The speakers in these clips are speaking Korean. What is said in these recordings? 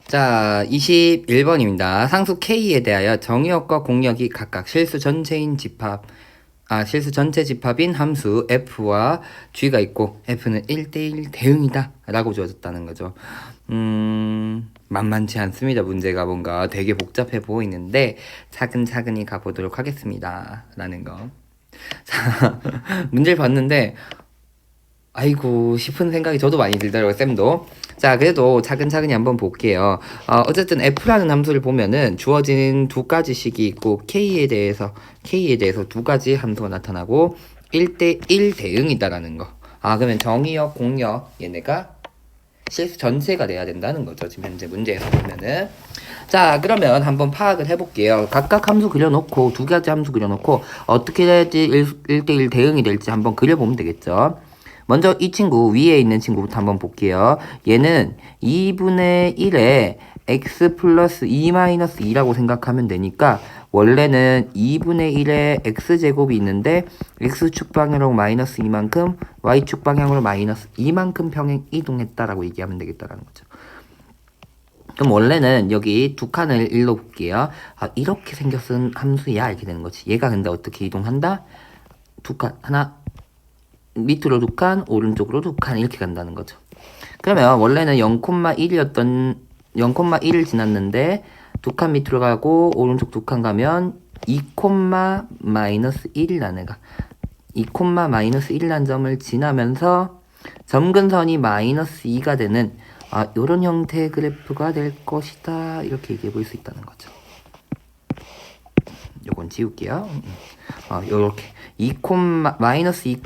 자, 21번입니다. 상수 K에 대하여 정의역과 공역이 각각 실수 전체인 집합, 실수 전체 집합인 함수 F와 G가 있고 F는 1대1 대응이다 라고 주어졌다는 거죠. 만만치 않습니다. 문제가 뭔가 되게 복잡해 보이는데 차근차근히 가보도록 하겠습니다. 라는 거. 자, 문제를 봤는데 아이고 싶은 생각이 저도 많이 들더라고요. 쌤도. 자, 그래도 차근차근히 한번 볼게요. 어쨌든 F라는 함수를 보면은 주어진 두 가지 식이 있고 K에 대해서 두 가지 함수가 나타나고 1대1 대응이다라는 거. 그러면 정의역, 공역 얘네가 실수 전체가 돼야 된다는 거죠. 지금 현재 문제에서 보면은. 자, 그러면 한번 파악을 해볼게요. 각각 함수 그려놓고 두 가지 함수 그려놓고 어떻게 될지 1대1 대응이 될지 한번 그려보면 되겠죠. 먼저 이 친구 위에 있는 친구부터 한번 볼게요. 얘는 2분의 1에 x 플러스 2 마이너스 2라고 생각하면 되니까 원래는 2분의 1에 x제곱이 있는데 x축 방향으로 마이너스 2만큼 y축 방향으로 마이너스 2만큼 평행 이동했다라고 얘기하면 되겠다라는 거죠. 그럼 원래는 여기 두 칸을 일러볼게요. 이렇게 생겼은 함수야 이렇게 되는 거지. 얘가 근데 어떻게 이동한다? 두 칸 하나 밑으로 두 칸, 오른쪽으로 두 칸 이렇게 간다는 거죠. 그러면 원래는 0,1이었던 0,1을 지났는데 두 칸 밑으로 가고 오른쪽 두 칸 가면 2, 마이너스 1이라는 애가 2, 마이너스 1이라는 점을 지나면서 점근선이 마이너스 2가 되는 요런 형태의 그래프가 될 것이다 이렇게 얘기해 볼 수 있다는 거죠. 요건 지울게요. 요렇게 2, 마이너스 2,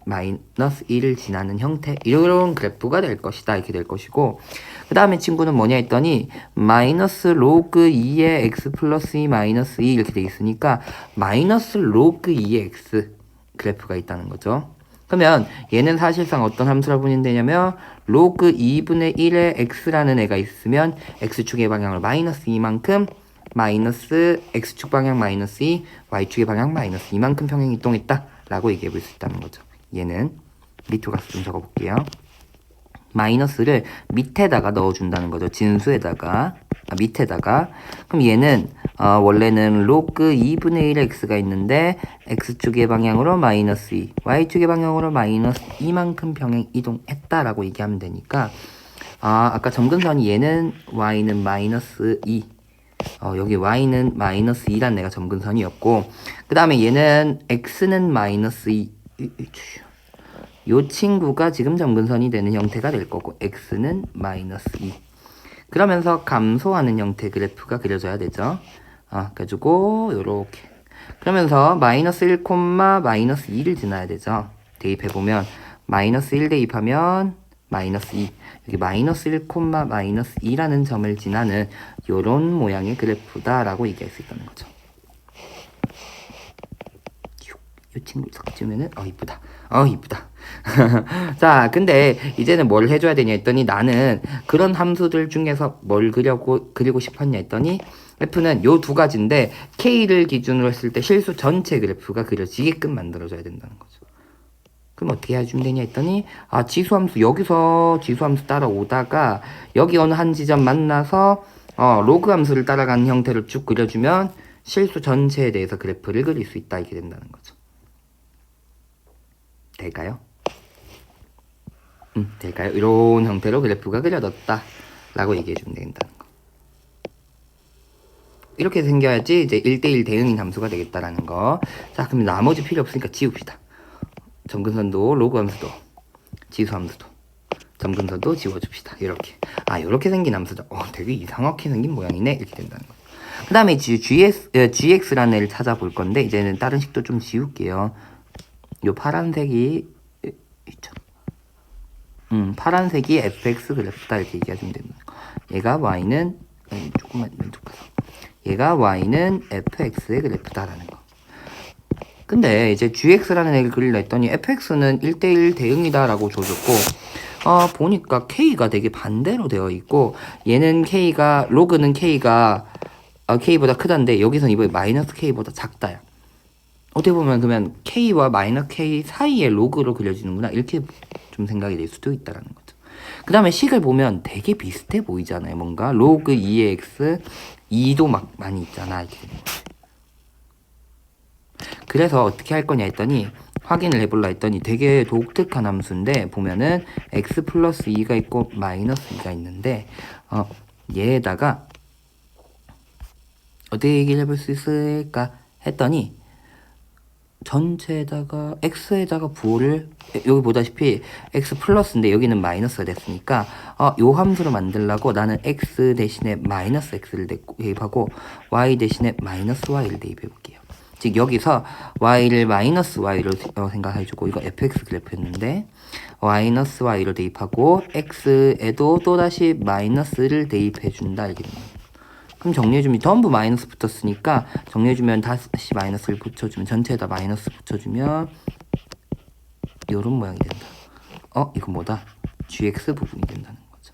마이너스 1을 지나는 형태 이런 그래프가 될 것이다 이렇게 될 것이고 그 다음에 친구는 뭐냐 했더니 마이너스 로그 2의 x 플러스 2 마이너스 2 이렇게 돼 있으니까 마이너스 로그 2의 x 그래프가 있다는 거죠. 그러면 얘는 사실상 어떤 함수라 보면 되냐면 로그 2분의 1의 x라는 애가 있으면 x축의 방향을 마이너스 2만큼 마이너스 x축 방향 마이너스 2, y축의 방향 마이너스 2만큼 평행이 이동했다 라고 얘기해 볼 수 있다는 거죠. 얘는 밑으로 가서 좀 적어볼게요. 마이너스를 밑에다가 넣어준다는 거죠. 진수에다가 밑에다가 그럼 얘는 원래는 로그 2분의 1 x가 있는데 x축의 방향으로 마이너스 2, y축의 방향으로 마이너스 2만큼 평행 이동했다라고 얘기하면 되니까 아까 점근선이 얘는 y는 마이너스 2 여기 y는 마이너스 2란 애가 점근선이었고 그 다음에 얘는 x는 마이너스 2 요 친구가 지금 점근선이 되는 형태가 될 거고 x는 마이너스 2 그러면서 감소하는 형태 그래프가 그려져야 되죠. 그래가지고 요렇게 그러면서 마이너스 1, 마이너스 2를 지나야 되죠. 대입해보면 마이너스 1 대입하면 마이너스 2 여기 마이너스 1, 마이너스 2라는 점을 지나는 요런 모양의 그래프다라고 얘기할 수 있다는 거죠. 이 친구 딱 지우면은 이쁘다. 이쁘다. 자, 근데 이제는 뭘 해줘야 되냐 했더니 나는 그런 함수들 중에서 뭘 그리고 싶었냐 했더니 F는 요 두 가지인데 K를 기준으로 했을 때 실수 전체 그래프가 그려지게끔 만들어줘야 된다는 거죠. 그럼 어떻게 해주면 되냐 했더니 지수함수 여기서 지수함수 따라오다가 여기 어느 한 지점 만나서 로그 함수를 따라가는 형태로 쭉 그려주면 실수 전체에 대해서 그래프를 그릴 수 있다 이렇게 된다는 거죠. 될까요? 될까요? 이런 형태로 그래프가 그려졌다 라고 얘기해주면 된다는 거. 이렇게 생겨야지 이제 1대1 대응인 함수가 되겠다라는 거. 자, 그럼 나머지 필요 없으니까 지웁시다. 점근선도 로그 함수도 지수 함수도 점근선도 지워줍시다. 이렇게 이렇게 생긴 함수죠. 되게 이상하게 생긴 모양이네 이렇게 된다는 거. 그 다음에 gx라는 애를 찾아볼 건데 이제는 다른 식도 좀 지울게요. 요 파란색이 있죠. 파란색이 fx 그래프다 이렇게 얘기해주면 됩니다. 얘가 y는 조금만 왼쪽 가서 얘가 y는 fx의 그래프다라는 거. 근데 이제 gx라는 애를 그리려 했더니 fx는 1대1 대응이다라고 줘줬고 보니까 k가 되게 반대로 되어 있고 얘는 k가 로그는 k가 k보다 크다는데 여기선 이번에 마이너스 k보다 작다야. 어떻게 보면 그러면 k와 마이너스 k 사이에 로그로 그려지는구나 이렇게 좀 생각이 될 수도 있다라는 거죠. 그 다음에 식을 보면 되게 비슷해 보이잖아요. 뭔가 로그 2의 x 2도 막 많이 있잖아. 이렇게. 그래서 어떻게 할 거냐 했더니 확인을 해볼라 했더니 되게 독특한 함수인데 보면은 x 플러스 2가 있고 마이너스 2가 있는데 얘에다가 어떻게 얘기를 해볼 수 있을까 했더니 전체에다가 x에다가 부호를 여기 보다시피 x 플러스인데 여기는 마이너스가 됐으니까 요 함수를 만들려고 나는 x 대신에 마이너스 x를 대입하고 y 대신에 마이너스 y를 대입해 볼게요. 즉 여기서 y를 마이너스 y로 생각해주고 이거 fx 그래프였는데 마이너스 y로 대입하고 x에도 또다시 마이너스를 대입해준다 이게. 그럼 정리해주면 전부 마이너스 붙었으니까 정리해주면 다시 마이너스를 붙여주면 전체에다 마이너스 붙여주면 요런 모양이 된다. 이거 뭐다? gx 부분이 된다는 거죠.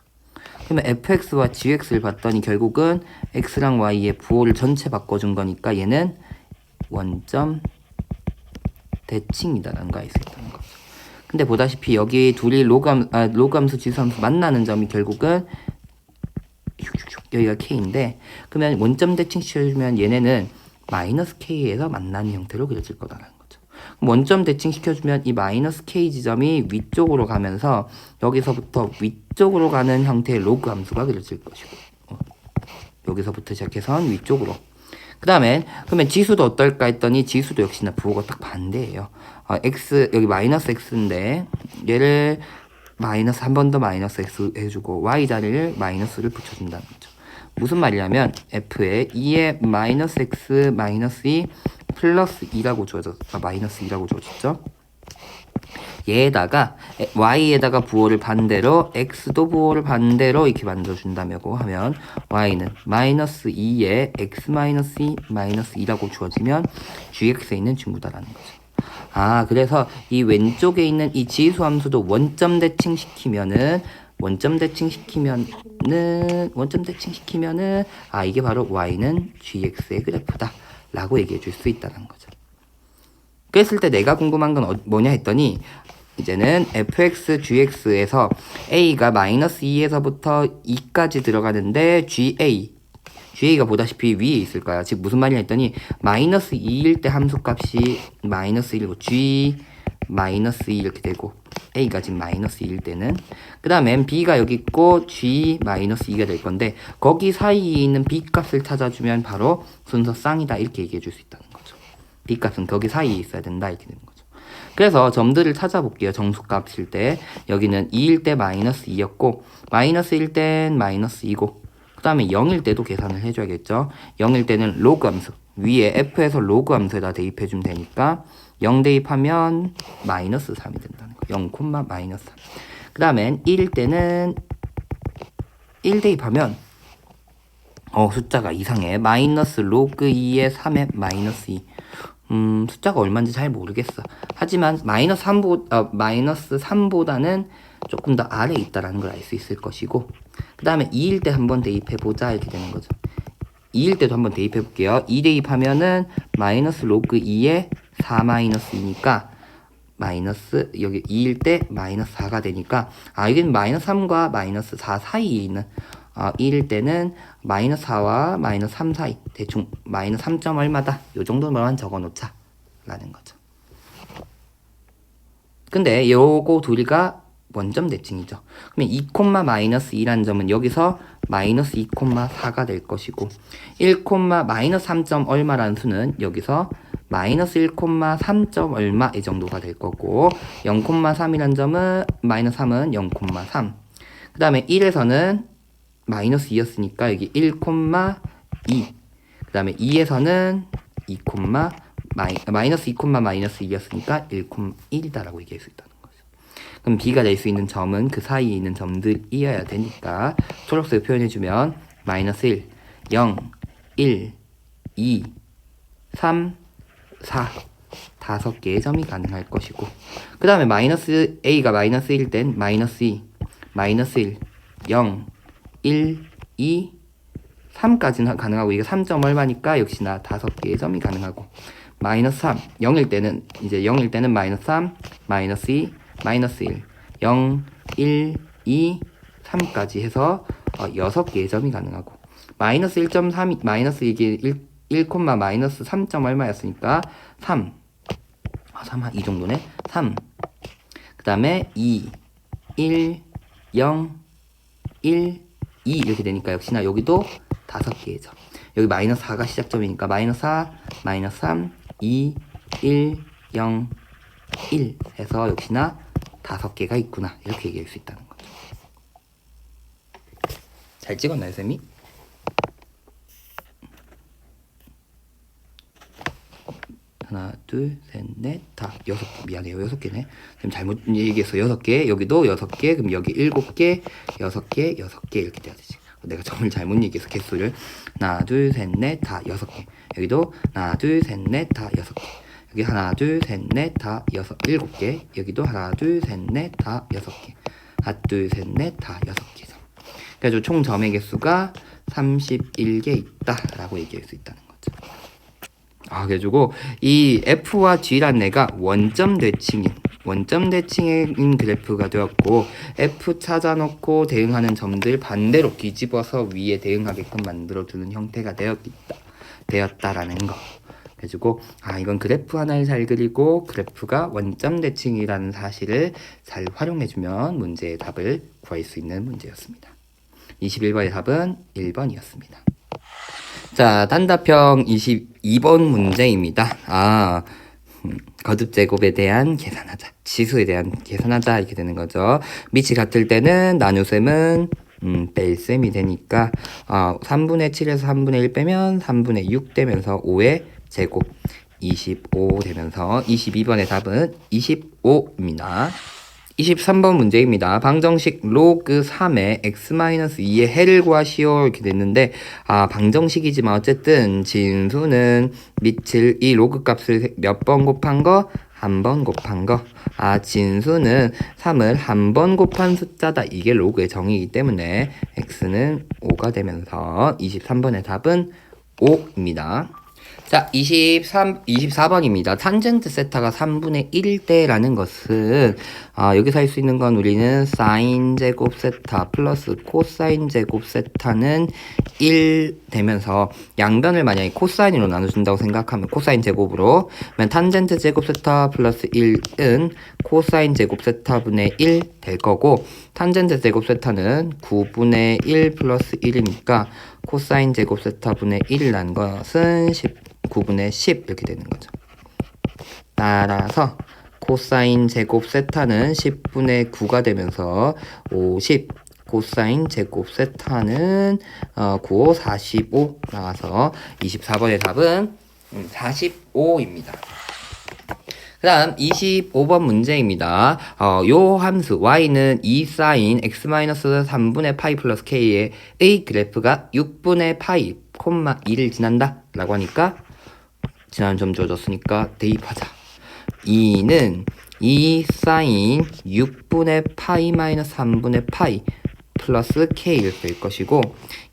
그러면 fx와 gx를 봤더니 결국은 x랑 y의 부호를 전체 바꿔준 거니까 얘는 원점 대칭이다라는 거 알 수 있다는 거죠. 근데 보다시피 여기 둘이 로그함수 지수함수 만나는 점이 결국은 여기가 k인데 그러면 원점 대칭 시켜주면 얘네는 마이너스 k에서 만나는 형태로 그려질 거다라는 거죠. 그럼 원점 대칭 시켜주면 이 마이너스 k 지점이 위쪽으로 가면서 여기서부터 위쪽으로 가는 형태의 로그 함수가 그려질 것이고 여기서부터 시작해서 위쪽으로. 그 다음에 그러면 지수도 어떨까 했더니 지수도 역시나 부호가 딱 반대예요. x 여기 마이너스 x인데 얘를 마이너스 한 번 더 마이너스 x 해주고 y 자리를 마이너스를 붙여준다는 거죠. 무슨 말이냐면 f에 2의 마이너스 x 마이너스 2 플러스 2라고 주어졌어. 마이너스 2라고 주어졌죠. 얘에다가 y에다가 부호를 반대로 x도 부호를 반대로 이렇게 만들어준다고 하면 y는 마이너스 2에 x 마이너스 2 마이너스 2라고 주어지면 gx에 있는 친구다라는 거죠. 그래서 이 왼쪽에 있는 이 지수 함수도 원점 대칭 시키면은 이게 바로 y는 gx의 그래프다 라고 얘기해 줄 수 있다는 거죠. 그랬을 때 내가 궁금한 건 뭐냐 했더니 이제는 fx gx에서 a가 마이너스 2에서부터 2까지 들어가는데 GA가 보다시피 위에 있을 거야. 즉 무슨 말이냐 했더니 마이너스 2일 때 함수값이 마이너스 1이고 G 마이너스 2 이렇게 되고 A가 지금 마이너스 2일 때는 그 다음에 B가 여기 있고 G 마이너스 2가 될 건데 거기 사이에 있는 B 값을 찾아주면 바로 순서 쌍이다 이렇게 얘기해 줄 수 있다는 거죠. B 값은 거기 사이에 있어야 된다 이렇게 되는 거죠. 그래서 점들을 찾아볼게요. 정수값일 때 여기는 2일 때 마이너스 2였고 마이너스 1 땐 마이너스 2고 그 다음에 0일 때도 계산을 해줘야겠죠. 0일 때는 로그 함수 위에 f에서 로그 함수에다 대입해주면 되니까 0 대입하면 마이너스 3이 된다는 거. 0, 마이너스 3. 그 다음엔 1일 때는 1 대입하면 숫자가 이상해. 마이너스 로그 2에 3에 마이너스 2. 숫자가 얼마인지 잘 모르겠어. 하지만 마이너스 3보다는 조금 더 아래에 있다라는 걸 알 수 있을 것이고 그 다음에 2일 때 한번 대입해보자 이렇게 되는 거죠. 2일 때도 한번 대입해볼게요. 2 대입하면은 마이너스 로그 2에 4 마이너스 2니까 마이너스 여기 2일 때 마이너스 4가 되니까 여기는 마이너스 3과 마이너스 4 사이에 있는 1일 때는 마이너스 4와 마이너스 3 사이 대충 마이너스 3점 얼마다 요 정도만 적어놓자 라는 거죠. 근데 요거 둘이가 원점 대칭이죠. 그러면 2, 마이너스 2라는 점은 여기서 마이너스 2, 4가 될 것이고 1, 마이너스 3점 얼마라는 수는 여기서 마이너스 1, 3점 얼마 이 정도가 될 거고 0, 3이라는 점은 마이너스 3은 0, 3. 그 다음에 1에서는 마이너스 2였으니까 여기 1, 2. 그 다음에 2에서는 2, 마이너스 2, 마이너스 2였으니까 1, 1이다라고 얘기할 수 있다는 거죠. 그럼 B가 낼 수 있는 점은 그 사이에 있는 점들이어야 되니까 초록색으로 표현해주면 마이너스 1, 0, 1, 2, 3, 4 5개의 점이 가능할 것이고 그 다음에 마이너스 A가 마이너스 1일 땐 마이너스 2, 마이너스 1, 0, 1, 2, 3까지는 가능하고 이게 3점 얼마니까 역시나 5개의 점이 가능하고 마이너스 3, 0일 때는 마이너스 3, 마이너스 2, 마이너스 1, 0, 1, 2, 3까지 해서 6개의 점이 가능하고 마이너스 1.3 마이너스 이게 1, 마이너스 3. 얼마였으니까 3 이 정도네. 3 그 다음에 2 1 0 1 2 이렇게 되니까 역시나 여기도 5개의 점. 여기 마이너스 4가 시작점이니까 마이너스 4 마이너스 3 2 1 0 1 해서 역시나 5개가 있구나 이렇게 얘기할 수 있다는 거죠. 잘 찍었나요 쌤이? 하나 둘 셋 넷 다 6개. 미안해요 6개네. 지금 잘못 얘기했어. 6개 여기도 6개. 그럼 여기 7개 6개 6개 이렇게 돼야 되지. 내가 점을 잘못 얘기해서 개수를 하나 둘 셋 넷 다 6개. 여기도 하나 둘 셋 넷 다 6개. 여기 하나 둘 셋 넷 다 7개. 여기도 하나 둘 셋 넷 다 6개. 하나 둘 셋 넷 다 6개 점. 그래서 총 점의 개수가 31개 있다 라고 얘기할 수 있다는 거죠. 그래가지고 이 F와 G란 애가 원점 대칭인 그래프가 되었고 F 찾아놓고 대응하는 점들 반대로 뒤집어서 위에 대응하게끔 만들어주는 형태가 되었다라는 거. 그래가지고 이건 그래프 하나를 잘 그리고 그래프가 원점 대칭이라는 사실을 잘 활용해주면 문제의 답을 구할 수 있는 문제였습니다. 21번의 답은 1번이었습니다. 자, 단답형 22번 문제입니다. 거듭 제곱에 대한 계산하자. 지수에 대한 계산하자. 이렇게 되는 거죠. 밑이 같을 때는 나눗셈은 뺄셈이 되니까 3분의 7에서 3분의 1 빼면 3분의 6 되면서 5의 제곱 25 되면서 22번의 답은 25입니다. 23번 문제입니다. 방정식 로그 3의 x-2의 해를 구하시오 이렇게 됐는데 방정식이지만 어쨌든 진수는 밑을 이 로그 값을 몇 번 곱한 거? 한 번 곱한 거. 진수는 3을 한 번 곱한 숫자다. 이게 로그의 정의이기 때문에 x는 5가 되면서 23번의 답은 5입니다. 자, 24번입니다. 탄젠트 세타가 3분의 1대라는 것은 여기서 할 수 있는 건 우리는 사인 제곱 세타 플러스 코사인 제곱 세타는 1 되면서 양변을 만약에 코사인으로 나눠준다고 생각하면 코사인 제곱으로 그러면 탄젠트 제곱 세타 플러스 1은 코사인 제곱 세타분의 1 될 거고 탄젠트 제곱 세타는 9분의 1 플러스 1이니까 코사인 제곱 세타분의 1이라는 것은 9분의 10 이렇게 되는 거죠. 따라서 코사인 제곱 세타는 10분의 9가 되면서 50 코사인 제곱 세타는 9, 45 나와서 24번의 답은 45입니다. 그 다음 25번 문제입니다. 요 함수 y는 2 사인 x-3분의 파이 플러스 k의 그래프가 6분의 파이, 2를 지난다 라고 하니까 지난 점 주어졌으니까 대입하자. 2는 2 사인 6분의 파이 마이너스 3분의 파이 플러스 k를 뺄 것이고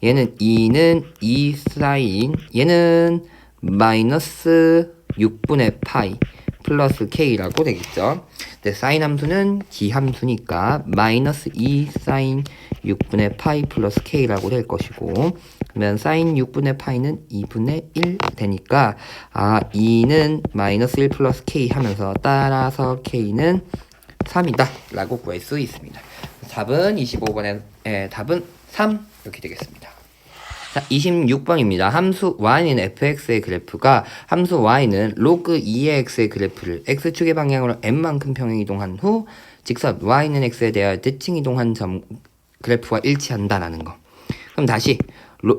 얘는 2는 2 사인 얘는 마이너스 6분의 파이 플러스 k라고 되겠죠. 근데 사인 함수는 기함수니까 마이너스 2 사인 6분의 파이 플러스 k라고 될 것이고 그러면 사인 6분의 파이는 2분의 1 되니까 2는 마이너스 1 플러스 k 하면서 따라서 k는 3이다 라고 구할 수 있습니다. 답은 25번의 답은 3 이렇게 되겠습니다. 자, 26번입니다. 함수 y는 fx의 그래프가 함수 y는 로그 2의 x의 그래프를 x축의 방향으로 n만큼 평행 이동한 후 직선 y는 x에 대하여 대칭 이동한 점 그래프와 일치한다라는 거. 그럼 다시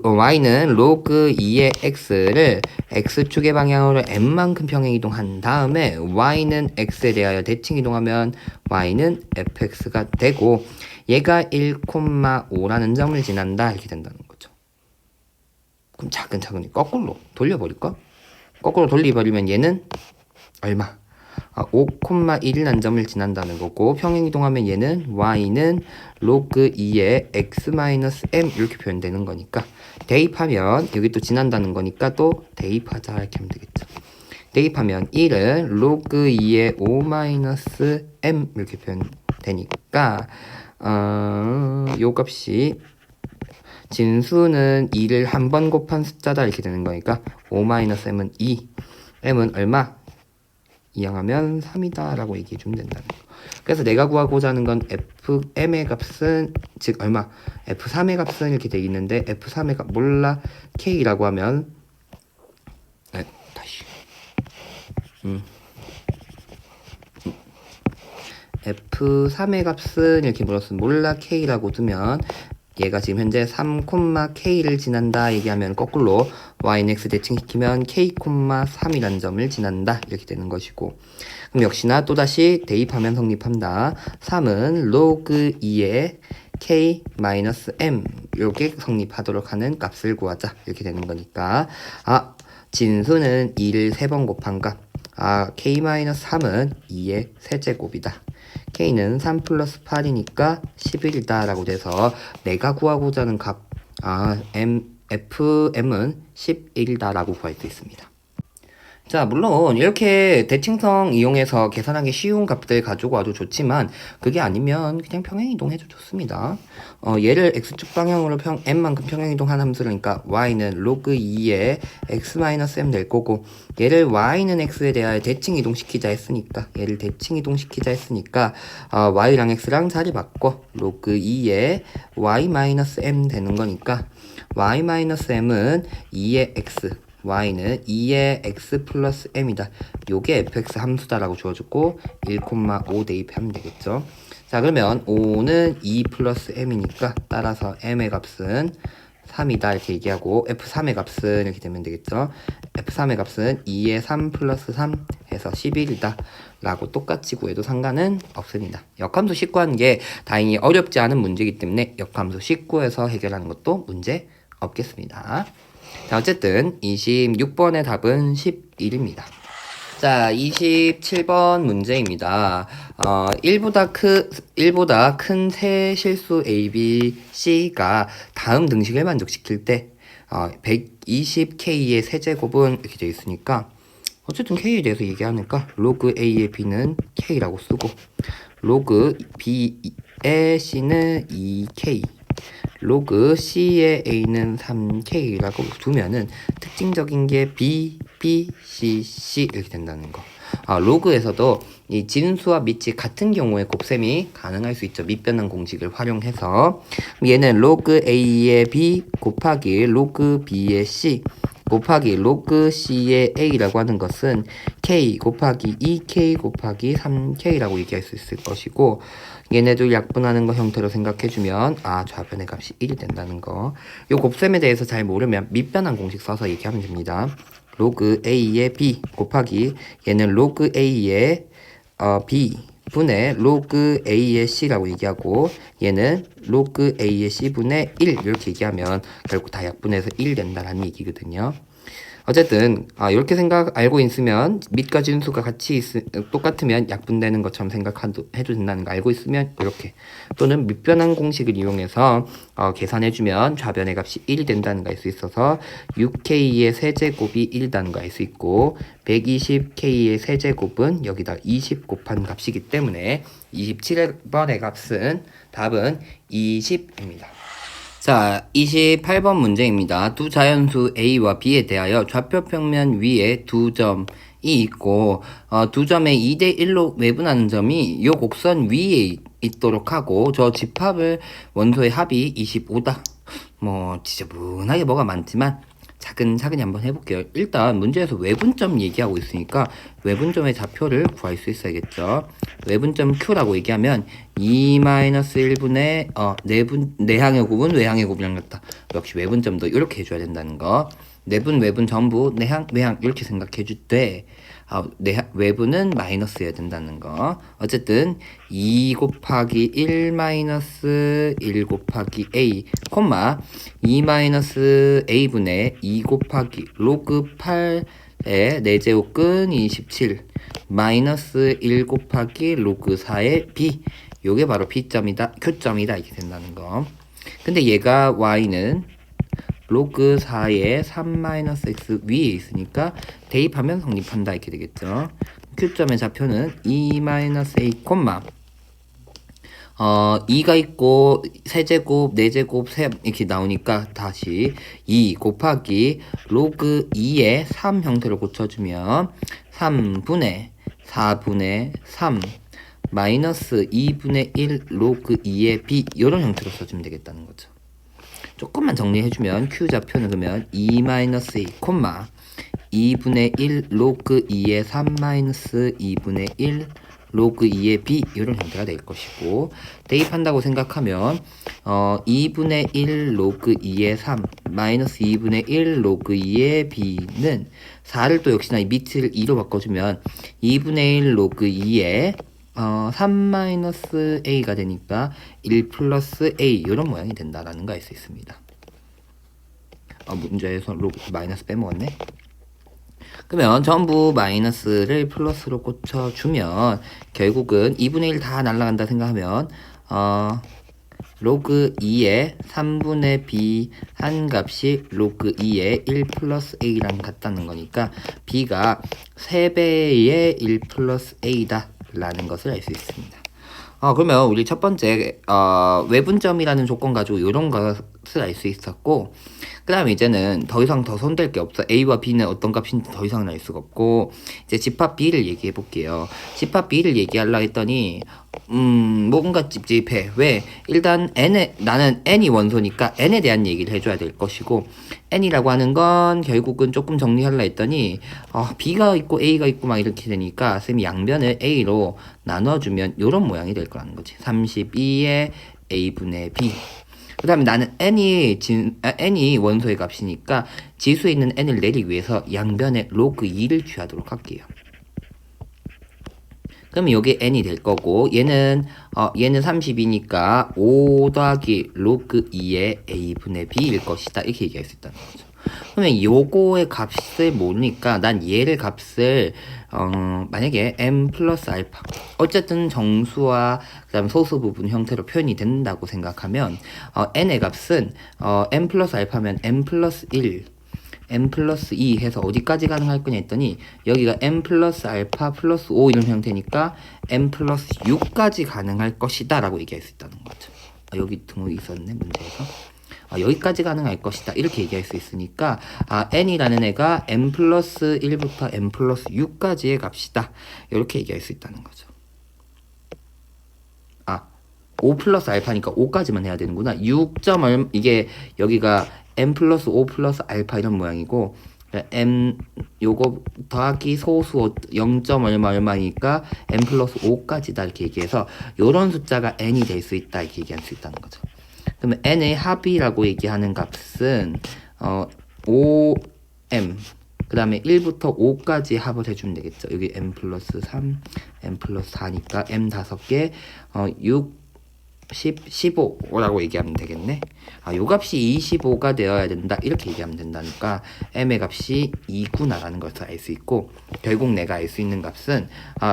y는 로그 2의 x를 x축의 방향으로 n만큼 평행 이동한 다음에 y는 x에 대하여 대칭 이동하면 y는 fx가 되고 얘가 1,5라는 점을 지난다 이렇게 된다는 거죠. 그럼 차근차근히 거꾸로 돌려버릴까? 거꾸로 돌려버리면 얘는 얼마? 5,1이라는 점을 지난다는 거고 평행 이동하면 얘는 y는 로그 2의 x-m 이렇게 표현되는 거니까 대입하면 여기 또 지난다는 거니까 또 대입하자 이렇게 하면 되겠죠. 대입하면 1은 로그 2의 5-m 이렇게 표현되는 되니까 요 값이 진수는 2를 한 번 곱한 숫자다 이렇게 되는 거니까 5-m은 2, m은 얼마? 이항하면 3이다 라고 얘기해 주면 된다는 거. 그래서 내가 구하고자 하는 건 fm의 값은 즉 얼마? f3의 값은 이렇게 돼 있는데 f3의 값 몰라 k라고 하면 다시 f3의 값은 이렇게 물었으면 몰라 k라고 두면 얘가 지금 현재 3,k를 지난다 얘기하면 거꾸로 y는 x 대칭시키면 k, 3이라는 점을 지난다 이렇게 되는 것이고, 그럼 역시나 또다시 대입하면 성립한다. 3은 log 2의 k-m 이렇게 성립하도록 하는 값을 구하자 이렇게 되는 거니까 진수는 2를 3번 곱한 값 k-3은 2의 세제곱이다. k는 3 플러스 8이니까 11이다 라고 돼서 내가 구하고자 하는 값 fm은 11이다 라고 구할 수 있습니다. 자, 물론 이렇게 대칭성 이용해서 계산하기 쉬운 값들 가지고 와도 좋지만 그게 아니면 그냥 평행이동 해도 좋습니다. 얘를 x축 방향으로 m만큼 평행이동한 함수니까 y는 log 2의 x-m 될 거고, 얘를 y는 x에 대하여 대칭이동시키자 했으니까 y랑 x랑 자리 바꿔 log 2의 y-m 되는 거니까 y-m은 2의 x, y는 2의 x 플러스 m이다. 요게 fx 함수다라고 주어졌고 1,5 대입하면 되겠죠. 자, 그러면 5는 2 플러스 m이니까 따라서 m의 값은 3이다 이렇게 얘기하고 f3의 값은 이렇게 되면 되겠죠. f3의 값은 2의 3 플러스 3 해서 11이다 라고 똑같이 구해도 상관은 없습니다. 역함수 식구하는 게 다행히 어렵지 않은 문제이기 때문에 역함수 식구해서 해결하는 것도 문제 없겠습니다. 자, 어쨌든 26번의 답은 11입니다. 자, 27번 문제입니다. 1보다 큰 세 실수 A, B, C가 다음 등식을 만족시킬 때 120K의 세제곱은 이렇게 되어 있으니까 어쨌든 K에 대해서 얘기하니까 log A의 B는 K라고 쓰고 log B의 C는 2K log C의 A는 3K라고 두면은 특징적인 게 B, B, C, C 이렇게 된다는 거. 로그에서도 이 진수와 밑이 같은 경우에 곱셈이 가능할 수 있죠. 밑변환 공식을 활용해서. 얘는 log A의 B 곱하기 log B의 C 곱하기 log C의 A라고 하는 것은 K 곱하기 2K 곱하기 3K라고 얘기할 수 있을 것이고, 얘네들 약분하는 거 형태로 생각해주면 좌변의 값이 1이 된다는 거. 요 곱셈에 대해서 잘 모르면 밑변환 공식 써서 얘기하면 됩니다. log A의 B 곱하기 얘는 log A의 B 분의 log A의 C라고 얘기하고 얘는 log A의 C분의 1 이렇게 얘기하면 결국 다 약분해서 1 된다라는 얘기거든요. 어쨌든 이렇게 알고 있으면 밑과 진수가 같이 똑같으면 약분되는 것처럼 생각해도 된다는 거 알고 있으면 이렇게, 또는 밑변환 공식을 이용해서 계산해주면 좌변의 값이 1이 된다는 거 알 수 있어서 6K의 세제곱이 1이라는 거 알 수 있고 120K의 세제곱은 여기다 20 곱한 값이기 때문에 27번의 값은 답은 20입니다. 자, 28번 문제입니다. 두 자연수 A와 B에 대하여 좌표 평면 위에 두 점이 있고 두 점의 2대1로 외분하는 점이 요 곡선 위에 있도록 하고 저 집합을 원소의 합이 25다. 뭐 지저분하게 뭐가 많지만 차근차근히 한번 해볼게요. 일단 문제에서 외분점 얘기하고 있으니까 외분점의 좌표를 구할 수 있어야겠죠. 외분점 Q라고 얘기하면 2-1분의 내항의 곱은 외항의 곱이랑 같다. 역시 외분점도 이렇게 해줘야 된다는 거. 내분 외분 전부 내항 외항 이렇게 생각해 줄 때 외분은 마이너스여야 된다는 거. 어쨌든 2 곱하기 1 마이너스 1 곱하기 A 콤마 2 마이너스 A분의 2 곱하기 로그 8의 4제곱근 27 마이너스 1 곱하기 로그 4의 B, 요게 바로 B점이다, Q점이다 이렇게 된다는 거. 근데 얘가 Y는 로그 4의 3-x 위에 있으니까 대입하면 성립한다 이렇게 되겠죠. Q점의 좌표는 2-a, 2가 있고 세제곱, 네제곱, 이렇게 나오니까 다시 2 곱하기 로그 2의 3 형태로 고쳐주면 3분의 4분의 3 마이너스 2분의 1 로그 2의 b 이런 형태로 써주면 되겠다는 거죠. 조금만 정리해주면 Q좌표는 그러면 2 마이너스 2 콤마 2분의 1 로그 2의 3 마이너스 2분의 1 로그 2의 b 이런 형태가 될 것이고, 대입한다고 생각하면 2분의 1 로그 2의 3 마이너스 2분의 1 로그 2의 b는 4를 또 역시나 이 밑을 2로 바꿔주면 2분의 1 로그 2의 3 마이너스 a가 되니까 1 플러스 a 이런 모양이 된다라는 거 알 수 있습니다. 문제에서 로그 마이너스 빼먹었네. 그러면 전부 마이너스를 플러스로 꽂혀주면 결국은 2분의 1 다 날라간다 생각하면 로그 2의 3분의 b 한 값이 로그 2의 1 플러스 a랑 같다는 거니까 b가 3배의 1 플러스 a다 라는 것을 알 수 있습니다. 그러면 우리 첫 번째 외분점이라는 조건 가지고 이런 것을 알 수 있었고, 그 다음에 이제는 더 이상 더 손댈 게 없어. A와 B는 어떤 값인지 더 이상 알 수가 없고, 이제 집합 B를 얘기해 볼게요. 집합 B를 얘기하려 했더니 뭔가 찝찝해. 왜? 일단 나는 N이 원소니까 N에 대한 얘기를 해줘야 될 것이고, N이라고 하는 건 결국은 조금 정리하려 했더니 B가 있고 A가 있고 막 이렇게 되니까 쌤이 양변을 A로 나눠주면 이런 모양이 될 거라는 거지. 32의 A분의 B. 그 다음에 나는 n이 원소의 값이니까 지수에 있는 n을 내리기 위해서 양변에 로그 2를 취하도록 할게요. 그러면 여기 n이 될 거고, 얘는 32니까 5 더하기 로그 2의 a분의 b일 것이다 이렇게 얘기할 수 있다는 거죠. 그러면 요거의 값을 모르니까 난 얘를 값을 만약에 m 플러스 알파, 어쨌든 정수와 그다음 소수 부분 형태로 표현이 된다고 생각하면 n의 값은 m 플러스 알파면 m 플러스 1 m 플러스 2 해서 어디까지 가능할 거냐 했더니 여기가 m 플러스 알파 플러스 5 이런 형태니까 m 플러스 6까지 가능할 것이다 라고 얘기할 수 있다는 거죠. 여기 등록이 있었네 문제에서. 여기까지 가능할 것이다 이렇게 얘기할 수 있으니까 n이라는 애가 m 플러스 1부터 m 플러스 6까지의 값이다 이렇게 얘기할 수 있다는 거죠. 5 플러스 알파니까 5까지만 해야 되는구나. 6점 얼마, 이게 여기가 m 플러스 5 플러스 알파 이런 모양이고, m 요거 더하기 소수 0. 얼마 얼마니까 m 플러스 5까지다 이렇게 얘기해서 요런 숫자가 n이 될 수 있다 이렇게 얘기할 수 있다는 거죠. 그러면 n의 합이라고 얘기하는 값은 5m 그 다음에 1부터 5까지 합을 해주면 되겠죠. 여기 m 플러스 3, m 플러스 4니까 m 5개 6, 10, 15라고 얘기하면 되겠네. 요 값이 25가 되어야 된다 이렇게 얘기하면 된다니까 m의 값이 2구나 라는 것을 알 수 있고, 결국 내가 알 수 있는 값은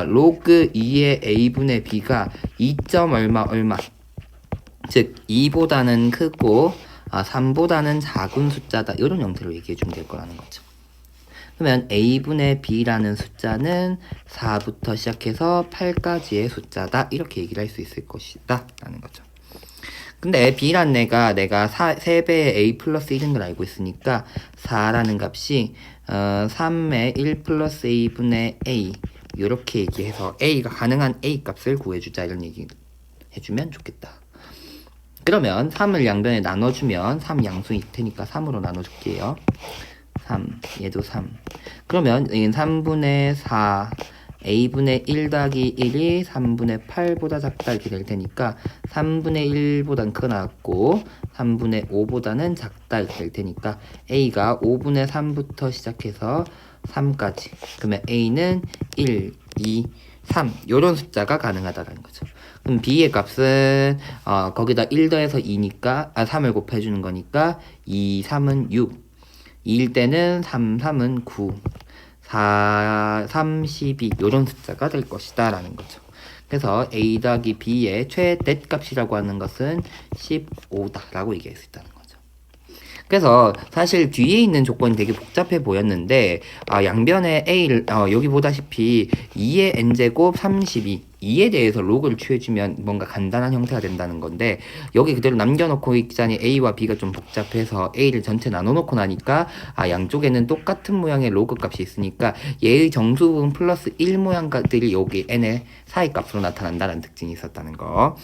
로그 2의 a분의 b가 2. 얼마 즉 2보다는 크고 3보다는 작은 숫자다 이런 형태로 얘기해 주면 될 거라는 거죠. 그러면 a분의 b라는 숫자는 4부터 시작해서 8까지의 숫자다 이렇게 얘기를 할 수 있을 것이다 라는 거죠. 근데 b란 애가 내가 3배의 a 플러스 1인 걸 알고 있으니까 4라는 값이 3의 1 플러스 a분의 a 이렇게 얘기해서 a가 가능한 a 값을 구해주자 이런 얘기 해주면 좋겠다. 그러면 3을 양변에 나눠주면 3 양수일 테니까 3으로 나눠줄게요. 3, 얘도 3. 그러면 여기는 3분의 4 a분의 1 더하기 1이 3분의 8보다 작다 이렇게 될 테니까 3분의 1보단 크나왔고 3분의 5보다는 작다 이렇게 될 테니까 a가 5분의 3부터 시작해서 3까지. 그러면 a는 1, 2, 3 요런 숫자가 가능하다는 거죠. 그럼 b의 값은 거기다 1 더해서 2니까 3을 곱해주는 거니까 2, 3은 6 2일 때는 3, 3은 9 4, 3, 12 요런 숫자가 될 것이다 라는 거죠. 그래서 a 더하기 b의 최대 값이라고 하는 것은 15다 라고 얘기할 수 있다는 거죠. 그래서 사실 뒤에 있는 조건이 되게 복잡해 보였는데 양변에 a를 여기 보다시피 2의 n제곱 32 2에 대해서 로그를 취해주면 뭔가 간단한 형태가 된다는 건데 여기 그대로 남겨놓고 있자니 A와 B가 좀 복잡해서 A를 전체 나눠놓고 나니까 양쪽에는 똑같은 모양의 로그 값이 있으니까 얘의 정수 부분 플러스 1 모양들이 여기 n의 사이 값으로 나타난다는 특징이 있었다는 거.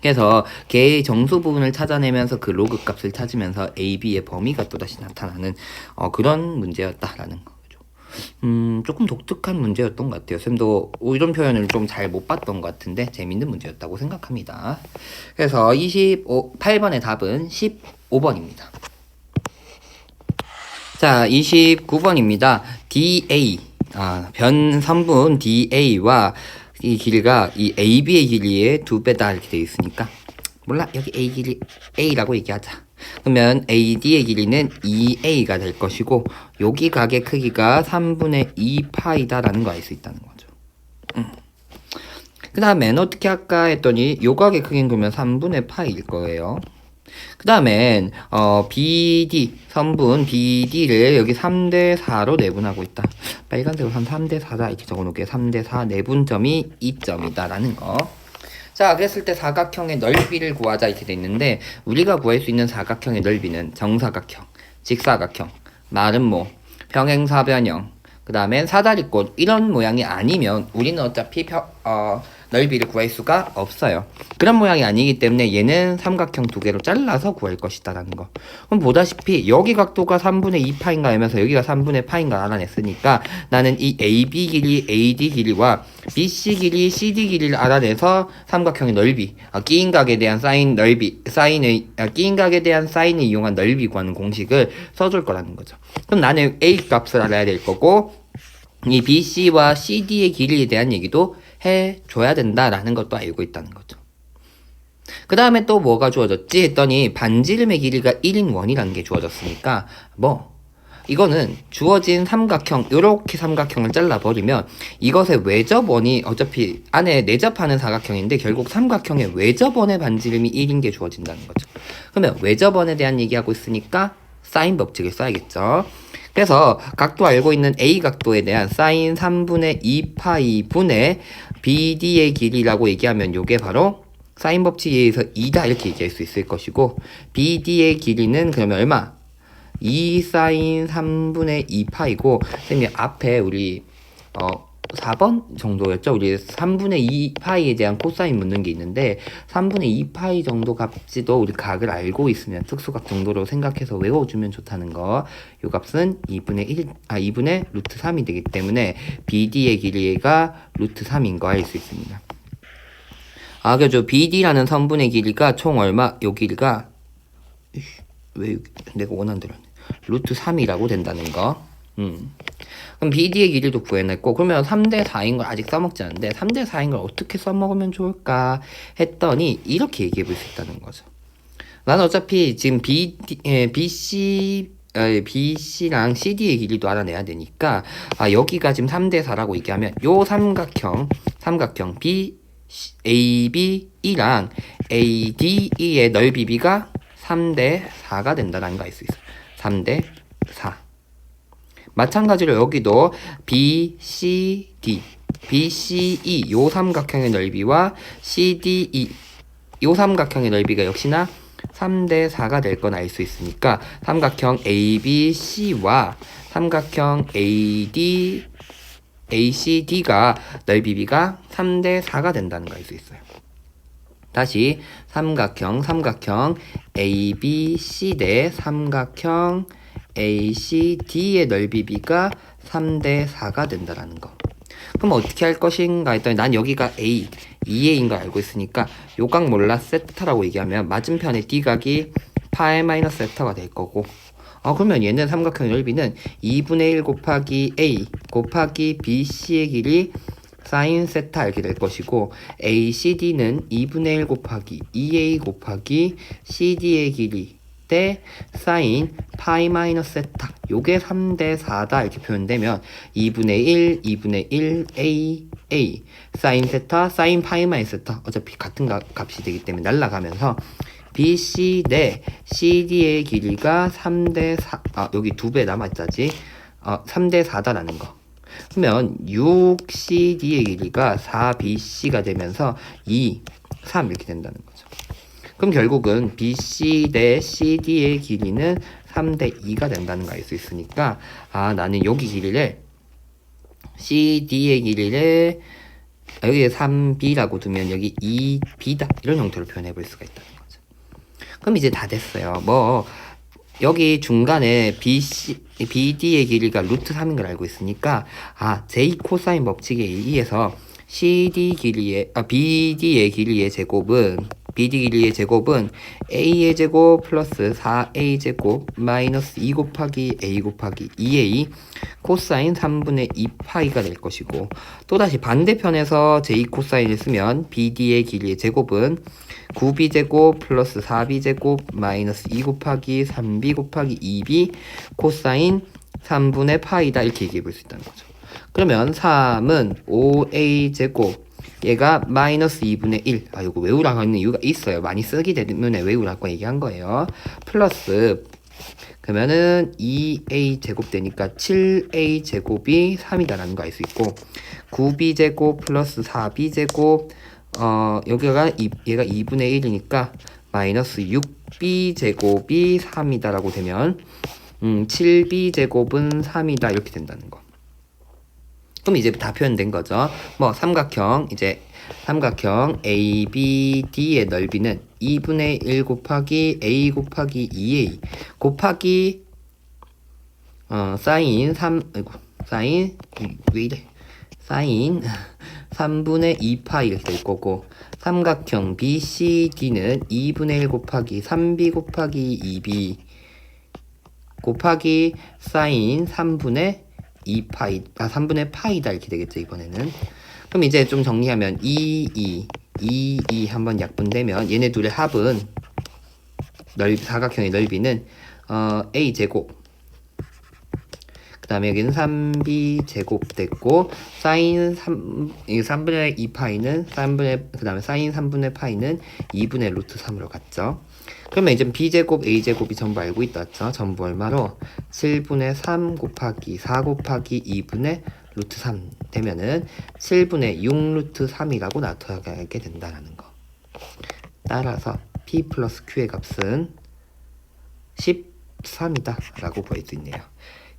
그래서 걔의 정수 부분을 찾아내면서 그 로그 값을 찾으면서 A, B의 범위가 또다시 나타나는 그런 문제였다라는 거죠. 조금 독특한 문제였던 것 같아요. 쌤도 이런 표현을 좀 잘 못 봤던 것 같은데 재밌는 문제였다고 생각합니다. 그래서 8번의 답은 15번입니다. 자, 29번입니다. DA, 변3분 DA와 이 길이가 이 AB의 길이의 2배다 이렇게 되어 있으니까 몰라, 여기 A 길이 A라고 얘기하자. 그러면 AD의 길이는 2A가 될 것이고 여기 각의 크기가 3분의 2 파이다라는 거 알 수 있다는 거죠. 그 다음엔 어떻게 할까 했더니 요 각의 크기는 그러면 3분의 파이일 거예요. 그 다음엔 BD 선분 BD를 여기 3대4로 내분하고 있다. 빨간색으로 한 3대4다 이렇게 적어놓을게요. 3대4 내분점이 2점이다 라는 거. 자, 그랬을 때 사각형의 넓이를 구하자 이렇게 돼 있는데 우리가 구할 수 있는 사각형의 넓이는 정사각형, 직사각형, 마름모, 평행사변형, 그 다음엔 사다리꼴 이런 모양이 아니면 우리는 어차피 넓이를 구할 수가 없어요. 그런 모양이 아니기 때문에 얘는 삼각형 두 개로 잘라서 구할 것이다 라는 거. 그럼 보다시피 여기 각도가 3분의 2파인가 하면서 여기가 3분의 파인가 알아냈으니까 나는 이 AB 길이, AD 길이와 BC 길이, CD 길이를 알아내서 삼각형의 넓이, 끼인 각에 대한 사인 넓이, 끼인 각에 대한 사인을 이용한 넓이 구하는 공식을 써줄 거라는 거죠. 그럼 나는 A 값을 알아야 될 거고 이 BC와 CD의 길이에 대한 얘기도 해줘야 된다라는 것도 알고 있다는 거죠. 그 다음에 또 뭐가 주어졌지 했더니 반지름의 길이가 1인 원이라는 게 주어졌으니까 이거는 주어진 삼각형 요렇게 삼각형을 잘라버리면 이것의 외접원이 어차피 안에 내접하는 사각형인데 결국 삼각형의 외접원의 반지름이 1인 게 주어진다는 거죠. 그러면 외접원에 대한 얘기하고 있으니까 사인 법칙을 써야겠죠. 그래서 각도 알고 있는 A 각도에 대한 사인 3분의 2파이 분의 BD의 길이라고 얘기하면 요게 바로 사인 법칙에 의해서 2다 이렇게 얘기할 수 있을 것이고 BD의 길이는 그러면 얼마? 2 사인 3분의 2파이고 선생님 앞에 우리 4번 정도였죠? 우리 3분의 2파이에 대한 코사인 묻는 게 있는데 3분의 2파이 정도 값지도 우리 각을 알고 있으면 특수각 정도로 생각해서 외워주면 좋다는 거. 요 값은 2분의 루트 3이 되기 때문에 BD의 길이가 루트 3인 거 알 수 있습니다. 그죠. BD라는 선분의 길이가 총 얼마? 요 길이가 왜 내가 원한 대로 루트 3이라고 된다는 거. 그럼 BD의 길이도 구해냈고 그러면 3대4인 걸 아직 써먹지 않는데 3대4인 걸 어떻게 써먹으면 좋을까 했더니 이렇게 얘기해 볼 수 있다는 거죠. 나는 어차피 지금 BC랑 CD의 길이도 알아내야 되니까 여기가 지금 3대4라고 얘기하면 요 삼각형 ABE랑 ADE의 넓이 B가 3대4가 된다는 거 알 수 있어요. 3대4. 마찬가지로 여기도 BCD, BCE 요 삼각형의 넓이와 CDE 요 삼각형의 넓이가 역시나 3대4가 될 건 알 수 있으니까 삼각형 ABC와 삼각형 ACD가 넓이 B가 3대4가 된다는 거 알 수 있어요. 다시 삼각형 ABC 대 삼각형 ACD의 넓이 B가 3대4가 된다라는 거. 그럼 어떻게 할 것인가 했더니 난 여기가 A, 2A인 걸 알고 있으니까 요 각 몰라 세타라고 얘기하면 맞은편의 D각이 파이 마이너스 세타가 될 거고 그러면 얘는 삼각형 넓이는 2분의 1 곱하기 A 곱하기 BC의 길이 사인 세타 이렇게 될 것이고 ACD는 2분의 1 곱하기 2A 곱하기 CD의 길이 대 사인 파이 마이너스 세타 요게 3대4다 이렇게 표현되면 2분의 1 A 사인 세타 사인 파이 마이너스 세타 어차피 같은 값이 되기 때문에 날라가면서 BC 대 CD의 길이가 3대4 여기 2배 남았자지 3대4다라는 거. 그러면 6CD의 길이가 4BC가 되면서 2, 3 이렇게 된다는 거죠. 그럼 결국은 BC 대 CD의 길이는 3대 2가 된다는 거 알 수 있으니까 나는 여기 길이를 CD의 길이를 여기에 3B라고 두면 여기 2B다 이런 형태로 표현해 볼 수가 있다는 거죠. 그럼 이제 다 됐어요. 여기 중간에 BD의 길이가 루트 3인 걸 알고 있으니까 J 코사인 법칙에 의해서 BD의 길이의 제곱은 A의 제곱 플러스 4A 제곱 마이너스 2 곱하기 A 곱하기 2A 코사인 3분의 2파이가 될 것이고, 또다시 반대편에서 J 코사인을 쓰면 BD의 길이의 제곱은 9B 제곱 플러스 4B 제곱 마이너스 2 곱하기 3B 곱하기 2B 코사인 3분의 파이다 이렇게 얘기해 볼 수 있다는 거죠. 그러면 3은 5A 제곱 얘가 마이너스 2분의 1. 이거 외우라고 하는 이유가 있어요. 많이 쓰기 때문에 외우라고 얘기한 거예요. 플러스 그러면은 2A 제곱 되니까 7A 제곱이 3이다라는 거 알 수 있고, 9B 제곱 플러스 4B 제곱 얘가 2분의 1이니까 마이너스 6B 제곱이 3이다라고 되면 7B 제곱은 3이다 이렇게 된다는 거. 그럼 이제 다 표현된 거죠. 삼각형 ABD의 넓이는 2분의 1 곱하기 A 곱하기 2A 곱하기 사인 3분의 2파이 이렇게 될 거고, 삼각형 BCD는 2분의 1 곱하기 3B 곱하기 2B 곱하기 사인 3분의 3분의 파이다 이렇게 되겠죠, 이번에는. 그럼 이제 좀 정리하면 2 한번 약분되면 얘네 둘의 합은 사각형의 넓이는 A 제곱, 그 다음에 여기는 3B 제곱 됐고, 사인 3분의 2파이는 그 다음에 사인 3분의 파이는 2분의 루트 3으로 갔죠. 그러면 이제 B제곱, A제곱이 전부 알고 있다죠. 전부 얼마로? 7분의 3 곱하기 4 곱하기 2분의 루트 3 되면은 7분의 6 루트 3이라고 나타나게 된다는 거. 따라서 P 플러스 Q의 값은 13이다 라고 볼 수 있네요.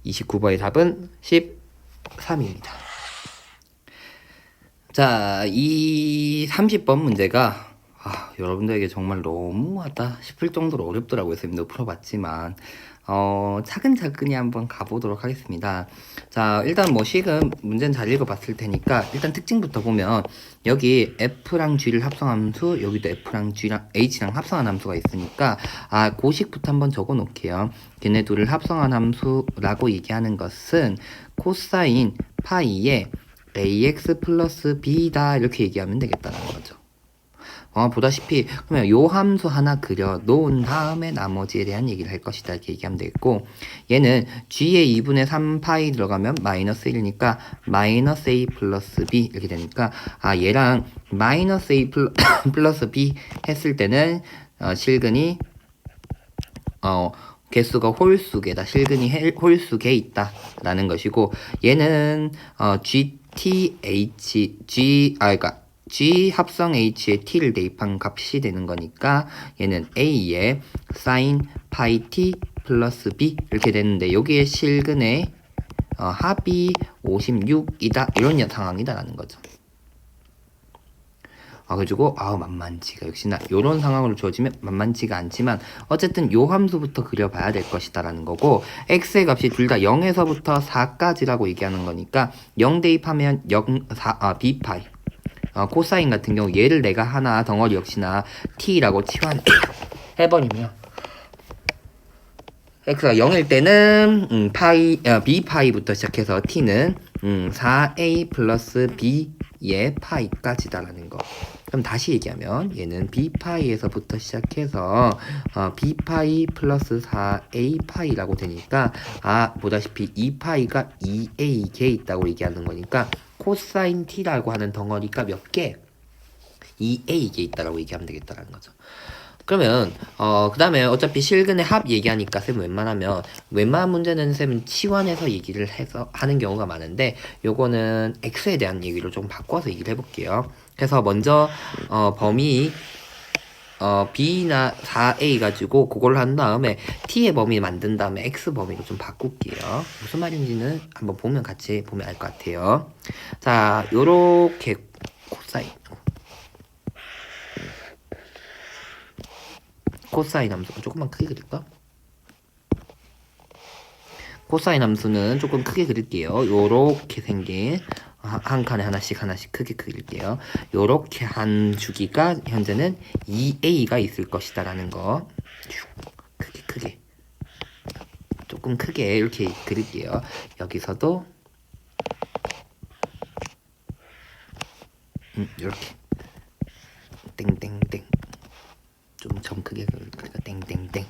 29번의 답은 13입니다. 자, 이 30번 문제가 여러분들에게 정말 너무하다 싶을 정도로 어렵더라고요. 쌤도 풀어봤지만 차근차근히 한번 가보도록 하겠습니다. 자, 일단 식은 문제는 잘 읽어봤을 테니까 일단 특징부터 보면 여기 F랑 G를 합성한 함수, 여기도 F랑 G랑 H랑 합성한 함수가 있으니까 고식부터 한번 적어 놓을게요. 걔네 둘을 합성한 함수라고 얘기하는 것은 코사인 파이의 AX 플러스 B다 이렇게 얘기하면 되겠다는 거죠. 보다시피 그러면 요 함수 하나 그려 놓은 다음에 나머지에 대한 얘기를 할 것이다 이렇게 얘기하면 되겠고, 얘는 G에 2분의 3파이 들어가면 마이너스 1이니까 마이너스 A 플러스 B 이렇게 되니까 얘랑 마이너스 A 플러스 B 했을 때는 실근이 개수가 홀수계다, 실근이 홀수계에 있다 라는 것이고, 얘는 G 합성 H에 T를 대입한 값이 되는 거니까 얘는 A에 sin 파이 T 플러스 B 이렇게 되는데, 여기에 실근의 합이 56이다 이런 상황이다라는 거죠. 그래가지고 만만치가 역시나 요런 상황으로 주어지면 만만치가 않지만 어쨌든 요 함수부터 그려봐야 될 것이다라는 거고, x의 값이 둘 다 0에서부터 4까지라고 얘기하는 거니까 0 대입하면 b파이, 코사인 같은 경우 얘를 내가 하나 덩어리 역시나 t라고 치환해버리면 x가 0일 때는 b파이부터 시작해서 t는 4a 플러스 b의 파이까지다라는 거. 그럼 다시 얘기하면 얘는 b파이에서부터 시작해서 b파이 플러스 4a 파이라고 되니까 보다시피 2파이가 2a에 있다고 얘기하는 거니까 코사인 t라고 하는 덩어리가 몇 개? 2a에 있다라고 얘기하면 되겠다라는 거죠. 그러면 그 다음에 어차피 실근의 합 얘기하니까 쌤 웬만한 문제는 쌤은 치환해서 얘기를 해서 하는 경우가 많은데 요거는 x에 대한 얘기로 좀 바꿔서 얘기를 해볼게요. 그래서 먼저 범위 b나 4a 가지고 그걸 한 다음에 t의 범위 만든 다음에 x 범위로 좀 바꿀게요. 무슨 말인지는 한번 보면 같이 보면 알 것 같아요. 자, 요렇게 코사인 함수 조금만 크게 그릴까? 코사인 함수는 조금 크게 그릴게요. 요렇게 생긴 한 칸에 하나씩 크게 그릴게요. 요렇게 한 주기가 현재는 2a가 있을 것이다 라는 거 크게 조금 크게 이렇게 그릴게요. 여기서도 이렇게 땡땡땡 좀 점 크게 그러니까 땡땡땡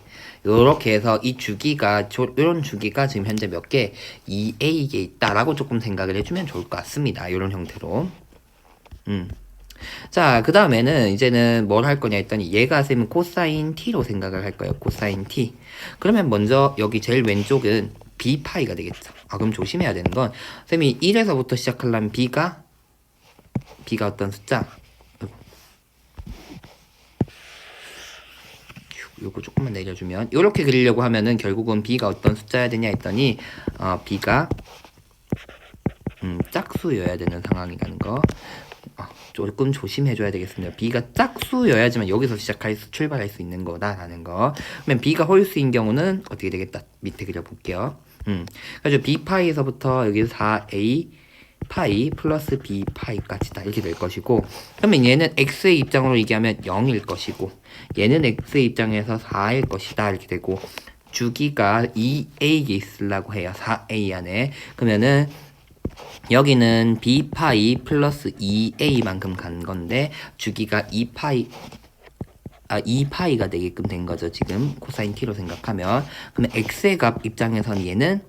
요렇게 해서 이 주기가 요런 주기가 지금 현재 몇 개? 2a에 있다라고 조금 생각을 해주면 좋을 것 같습니다. 요런 형태로 자, 그 다음에는 이제는 뭘 할 거냐 했더니 얘가 쌤은 코사인 t로 생각을 할 거예요. 코사인 t. 그러면 먼저 여기 제일 왼쪽은 b파이가 되겠죠. 그럼 조심해야 되는 건 쌤이 1에서부터 시작하려면 b가 어떤 숫자? 요거 조금만 내려주면 이렇게 그리려고 하면은 결국은 b가 어떤 숫자여야 되냐 했더니 b가 짝수여야 되는 상황이라는 거 조금 조심해줘야 되겠습니다. b가 짝수여야지만 여기서 출발할 수 있는 거다라는 거. 그러면 b가 홀수인 경우는 어떻게 되겠다? 밑에 그려볼게요. 그래서 b파이에서부터 여기 4a 파이 플러스 b 파이까지다 이렇게 될 것이고, 그러면 얘는 x의 입장으로 얘기하면 0일 것이고 얘는 x의 입장에서 4일 것이다 이렇게 되고, 주기가 2a에 있으려고 해요. 4a 안에. 그러면은 여기는 b파이 플러스 2a만큼 간 건데 주기가 2파이가 되게끔 된 거죠. 지금 코사인 t로 생각하면. 그러면 x의 값 입장에서는 얘는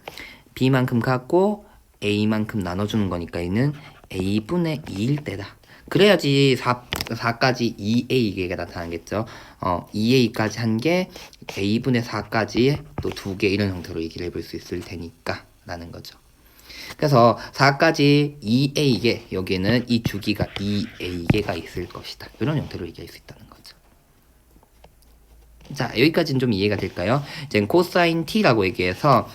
b만큼 갖고 a만큼 나눠주는 거니까 얘는 a분의 2일 때다. 그래야지 4까지 2a가 나타나겠죠. 2a까지 한 개, a분의 4까지 또 2개 이런 형태로 얘기를 해볼 수 있을 테니까 라는 거죠. 그래서 4까지 2a개, 여기에는 이 주기가 2a개가 있을 것이다. 이런 형태로 얘기할 수 있다는 거죠. 자, 여기까지는 좀 이해가 될까요? 이제 코사인 t라고 얘기해서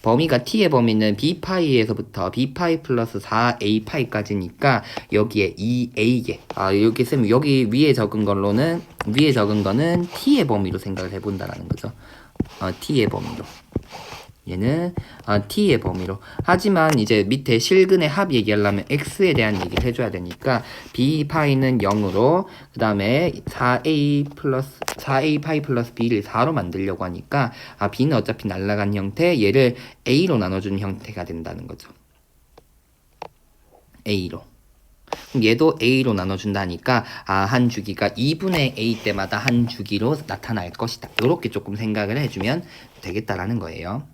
범위가 t의 범위는 b파이에서부터 b파이 플러스 4a 파이까지니까 여기에 2a개. 여기 쌤 여기 위에 적은 거는 t의 범위로 생각을 해본다라는 거죠. t의 범위로. 얘는 t의 범위로. 하지만 이제 밑에 실근의 합 얘기하려면 x에 대한 얘기를 해줘야 되니까 b파이는 0으로 그 다음에 4a 파이 플러스 b를 4로 만들려고 하니까 b는 어차피 날라간 형태, 얘를 a로 나눠주는 형태가 된다는 거죠. a로. 그럼 얘도 a로 나눠준다니까 한 주기가 2분의 a 때마다 한 주기로 나타날 것이다. 이렇게 조금 생각을 해주면 되겠다라는 거예요.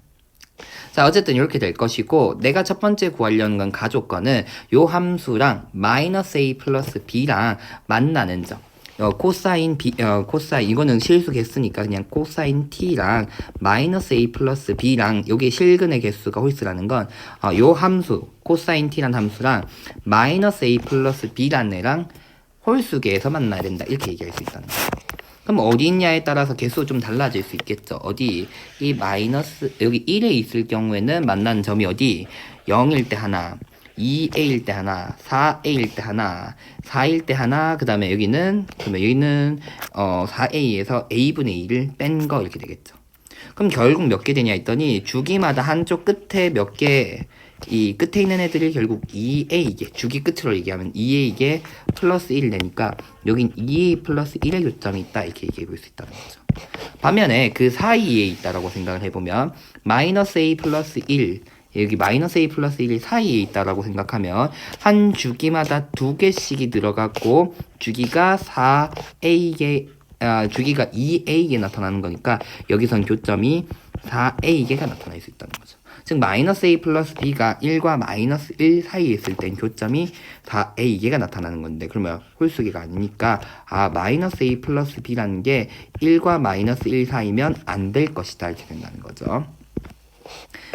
자, 어쨌든 이렇게 될 것이고, 내가 첫 번째 구하려는 건 가조건은 요 함수랑 마이너스 a 플러스 b랑 만나는 점. 코사인 이거는 실수 개수니까 그냥 코사인 t랑 마이너스 a 플러스 b랑 요게 실근의 개수가 홀수라는 건 요 함수 코사인 t란 함수랑 마이너스 a 플러스 b란 애랑 홀수계에서 만나야 된다 이렇게 얘기할 수 있다는 거예요. 그럼 어디 있냐에 따라서 개수가 좀 달라질 수 있겠죠. 어디? 이 마이너스, 여기 1에 있을 경우에는 만나는 점이 어디? 0일 때 하나, 2a일 때 하나, 4a일 때 하나, 4일 때 하나, 그 다음에 여기는 4a에서 a분의 2를 뺀 거 이렇게 되겠죠. 그럼 결국 몇 개 되냐 했더니 주기마다 한쪽 끝에 몇 개, 이 끝에 있는 애들이 결국 2a개, 주기 끝으로 얘기하면 2a개 플러스 1을 내니까 여긴 2a 플러스 1의 교점이 있다 이렇게 얘기해 볼 수 있다는 거죠. 반면에 그 사이에 있다라고 생각을 해보면 마이너스 a 플러스 1, 여기 마이너스 a 플러스 1이 사이에 있다라고 생각하면 한 주기마다 2개씩이 들어갔고 주기가 4a개 주기가 2a개 나타나는 거니까 여기선 교점이 4a개가 나타날 수 있다는 거죠. 즉 마이너스 a 플러스 b가 1과 마이너스 1 사이에 있을 땐 교점이 다 a 얘가 나타나는 건데 그러면 홀수기가 아니니까 마이너스 a 플러스 b라는 게 1과 마이너스 1 사이면 안 될 것이다 이렇게 된다는 거죠.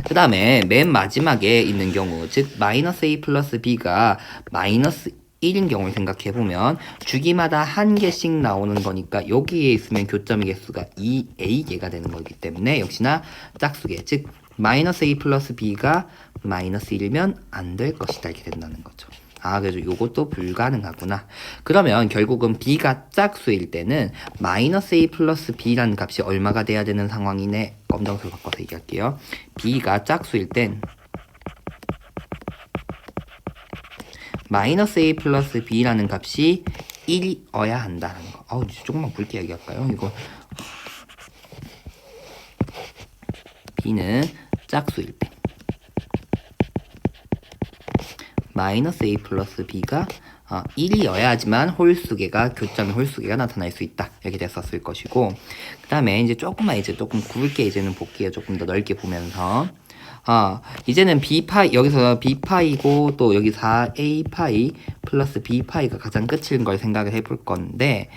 그 다음에 맨 마지막에 있는 경우 즉 마이너스 a 플러스 b가 마이너스 1인 경우를 생각해보면 주기마다 한 개씩 나오는 거니까 여기에 있으면 교점의 개수가 2a개가 되는 거기 때문에 역시나 짝수개 즉 마이너스 a 플러스 b가 마이너스 1이면 안 될 것이다 이렇게 된다는 거죠. 그래서 요것도 불가능하구나. 그러면 결국은 b가 짝수일 때는 마이너스 a 플러스 b라는 값이 얼마가 돼야 되는 상황이네. 검정색 바꿔서 얘기할게요. b가 짝수일 땐 마이너스 a 플러스 b라는 값이 1이어야 한다는 거. 조금만 굵게 얘기할까요? 이거 b는 짝수일 때 마이너스 a 플러스 b가 1이어야지만 교점의 홀수계가 나타날 수 있다. 이렇게 됐었을 것이고 그 다음에 이제 조금 굵게 이제는 볼게요. 조금 더 넓게 보면서 이제는 여기서 b파이고 또 여기 4a파이 플러스 b파이가 가장 끝인 걸 생각을 해볼 건데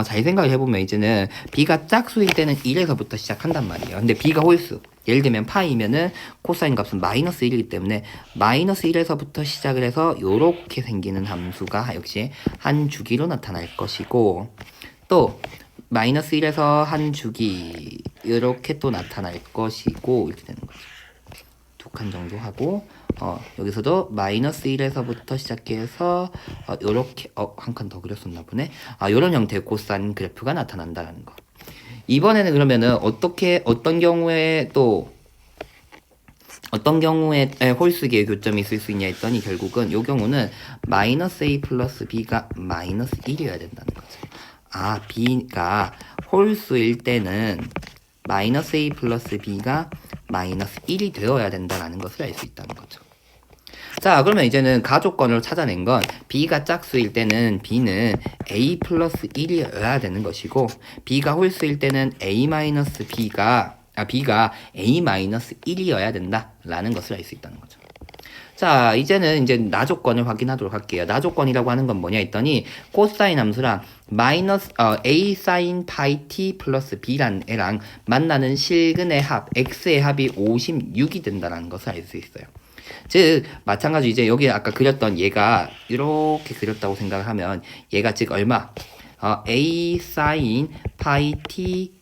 잘 생각을 해보면 이제는 b가 짝수일 때는 1에서부터 시작한단 말이에요. 근데 b가 홀수 예를 들면 파이면은 코사인 값은 마이너스 1이기 때문에 마이너스 1에서부터 시작을 해서 요렇게 생기는 함수가 역시 한 주기로 나타날 것이고 또 마이너스 1에서 한 주기 이렇게 또 나타날 것이고 이렇게 되는 거죠. 두 칸 정도 하고 여기서도 마이너스 1에서부터 시작해서 요렇게 한 칸 더 그렸었나 보네. 요런 형태의 코사인 그래프가 나타난다는 거. 이번에는 그러면은 어떤 경우에 홀수기의 교점이 있을 수 있냐 했더니 결국은 요 경우는 마이너스 a 플러스 b가 마이너스 1이어야 된다는 거죠. b가 홀수일 때는 마이너스 a 플러스 b가 마이너스 1이 되어야 된다는 것을 알 수 있다는 거죠. 자, 그러면 이제는 가조건으로 찾아낸 건 b가 짝수일 때는 b는 a 플러스 1이어야 되는 것이고 b가 홀수일 때는 b가 a 마이너스 1이어야 된다라는 것을 알 수 있다는 거죠. 자, 이제는 나조건을 확인하도록 할게요. 나조건이라고 하는 건 뭐냐 했더니 코사인 함수랑 마이너스 a 사인 파이 t 플러스 b라는 애랑 만나는 실근의 합 x의 합이 56이 된다는 것을 알 수 있어요. 즉 마찬가지로 이제 여기 아까 그렸던 얘가 이렇게 그렸다고 생각을 하면 얘가 즉 얼마? a 사인 파이 t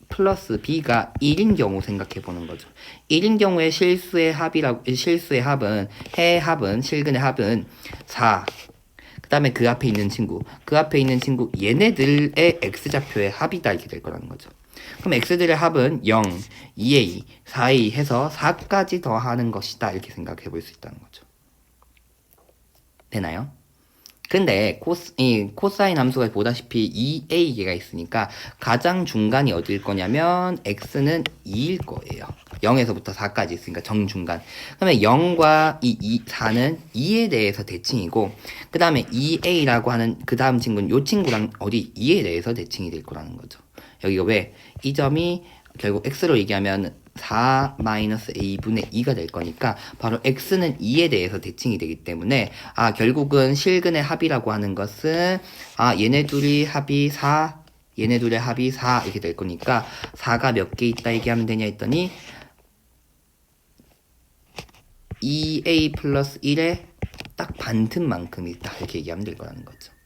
플러스 b가 1인 경우 생각해 보는 거죠. 1인 경우에 실근의 합은 4. 그 다음에 그 앞에 있는 친구 얘네들의 x좌표의 합이다 이렇게 될 거라는 거죠. 그럼 x들의 합은 0, 2a, 4a 해서 4까지 더하는 것이다 이렇게 생각해 볼 수 있다는 거죠. 되나요? 근데 코사인 함수가 보다시피 2a개가 있으니까 가장 중간이 어디일 거냐면 x는 2일 거예요. 0에서부터 4까지 있으니까 정중간. 그러면 0과 4는 2에 대해서 대칭이고 그 다음에 2a라고 하는 그 다음 친구는 요 친구랑 2에 대해서 대칭이 될 거라는 거죠. 여기가 왜? 이 점이 결국 x로 얘기하면 4-a분의 2가 될 거니까 바로 x는 2에 대해서 대칭이 되기 때문에 결국은 실근의 합이라고 하는 것은 얘네 둘의 합이 4 이렇게 될 거니까 4가 몇 개 있다 얘기하면 되냐 했더니 2a 플러스 1의 딱 반틈만큼 있다 이렇게 얘기하면 될 거라는 거죠.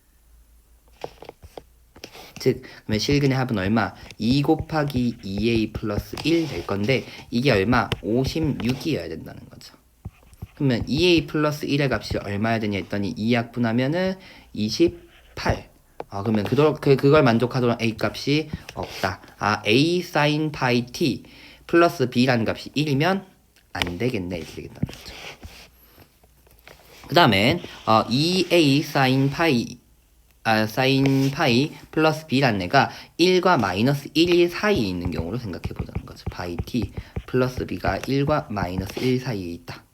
즉 그러면 실근의 합은 얼마? 2 곱하기 2a 플러스 1 될 건데 이게 얼마? 56이어야 된다는 거죠. 그러면 2a 플러스 1의 값이 얼마야 되냐 했더니 2약분하면은 28. 그러면 그걸 만족하도록 a 값이 없다. a 사인 파이 t 플러스 b라는 값이 1이면 안 되겠네 이렇게 되겠다는 거죠. 그 다음엔 2a 사인 파이 플러스 b라는 애가 1과 마이너스 1 사이에 있는 경우로 생각해 보자는 거죠. 파이 t 플러스 b가 1과 마이너스 1 사이에 있다.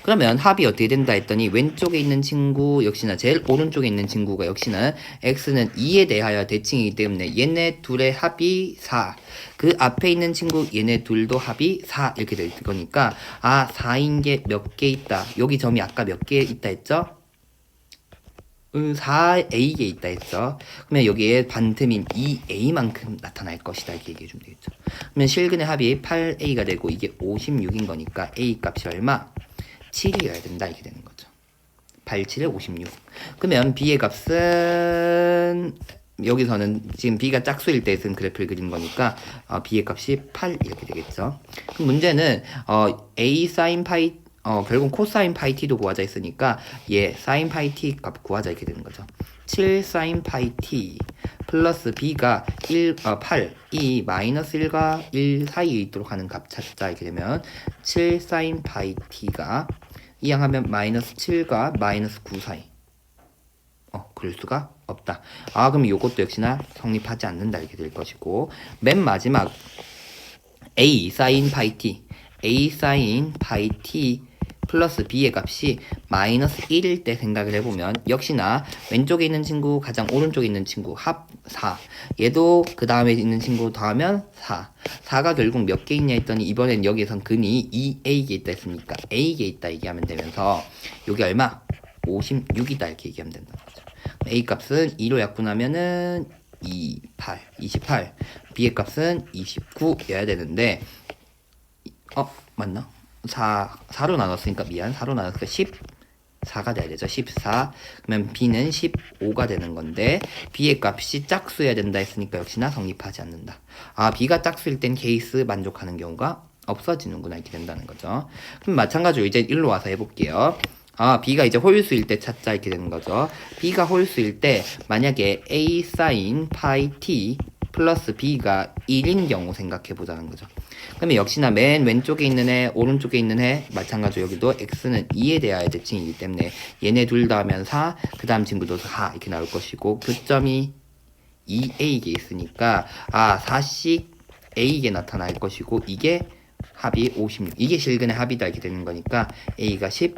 그러면 합이 어떻게 된다 했더니 왼쪽에 있는 친구 역시나 제일 오른쪽에 있는 친구가 역시나 x는 2에 대하여 대칭이기 때문에 얘네 둘의 합이 4. 그 앞에 있는 친구 얘네 둘도 합이 4 이렇게 될 거니까 4인 게 몇 개 있다. 여기 점이 아까 몇 개 있다 했죠? 4a개 있다 했죠. 그러면 여기에 반틈인 2a만큼 나타날 것이다 이렇게 얘기해 주면 되겠죠. 그러면 실근의 합이 8a가 되고 이게 56인 거니까 a 값이 얼마? 7이어야 된다 이렇게 되는 거죠. 87에 56. 그러면 b의 값은 여기서는 지금 b가 짝수일 때 쓴 그래프를 그린 거니까 b의 값이 8 이렇게 되겠죠. 그럼 문제는 a sin 파이 결국 코사인 파이 t도 구하자 했으니까 사인 파이 t 값 구하자 이렇게 되는 거죠. 7 사인 파이 t 플러스 b가 8, 이 마이너스 1과 1 사이에 있도록 하는 값 찾자 이렇게 되면 7 사인 파이 t가 이항하면 마이너스 7과 마이너스 9 사이. 그럴 수가 없다. 그럼 이것도 역시나 성립하지 않는다 이렇게 될 것이고 맨 마지막 a 사인 파이 t 플러스 b의 값이 마이너스 1일 때 생각을 해보면 역시나 왼쪽에 있는 친구 가장 오른쪽에 있는 친구 합 4. 얘도 그 다음에 있는 친구 더하면 4. 4가 결국 몇 개 있냐 했더니 이번엔 여기에선 근이 2a개 있다 했으니까 a개 있다 얘기하면 되면서 여기 얼마? 56이다 이렇게 얘기하면 된다는 거죠. a 값은 2로 약분하면은 28. b의 값은 29여야 되는데 맞나? 4로 나눴으니까 4로 나눴으니까 14가 돼야 되죠. 14. 그러면 b는 15가 되는 건데 b의 값이 짝수여야 된다 했으니까 역시나 성립하지 않는다. b가 짝수일 땐 케이스 만족하는 경우가 없어지는구나 이렇게 된다는 거죠. 그럼 마찬가지로 이제 1로 와서 해볼게요. b가 이제 홀수일 때 찾자 이렇게 되는 거죠. b가 홀수일 때 만약에 a sin 파이 t 플러스 b가 1인 경우 생각해 보자는 거죠. 그러면 역시나 맨 왼쪽에 있는 애, 오른쪽에 있는 애 마찬가지로 여기도 x는 2에 대하여 대칭이기 때문에 얘네 둘 다 하면 4, 그 다음 친구도 4 이렇게 나올 것이고 교점이 2a게 있으니까 4씩 a게 나타날 것이고 이게 합이 56. 이게 실근의 합이다 이렇게 되는 거니까 a가 14.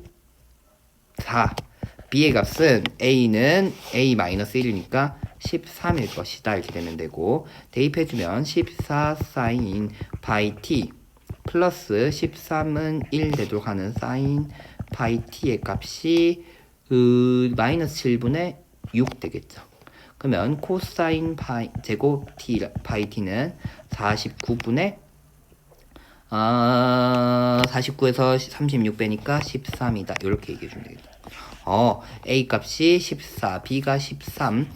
b의 값은 a는 a-1이니까 13일 것이다 이렇게 되면 되고 대입해주면 14 사인 파이 t 플러스 13은 1 되도록 하는 사인 파이 t의 값이 마이너스 7분의 6 되겠죠. 그러면 코사인 파이 제곱 t 파이 t는 49분의 49에서 36 빼니까 13이다 이렇게 얘기해주면 되겠다. a 값이 14, b가 13,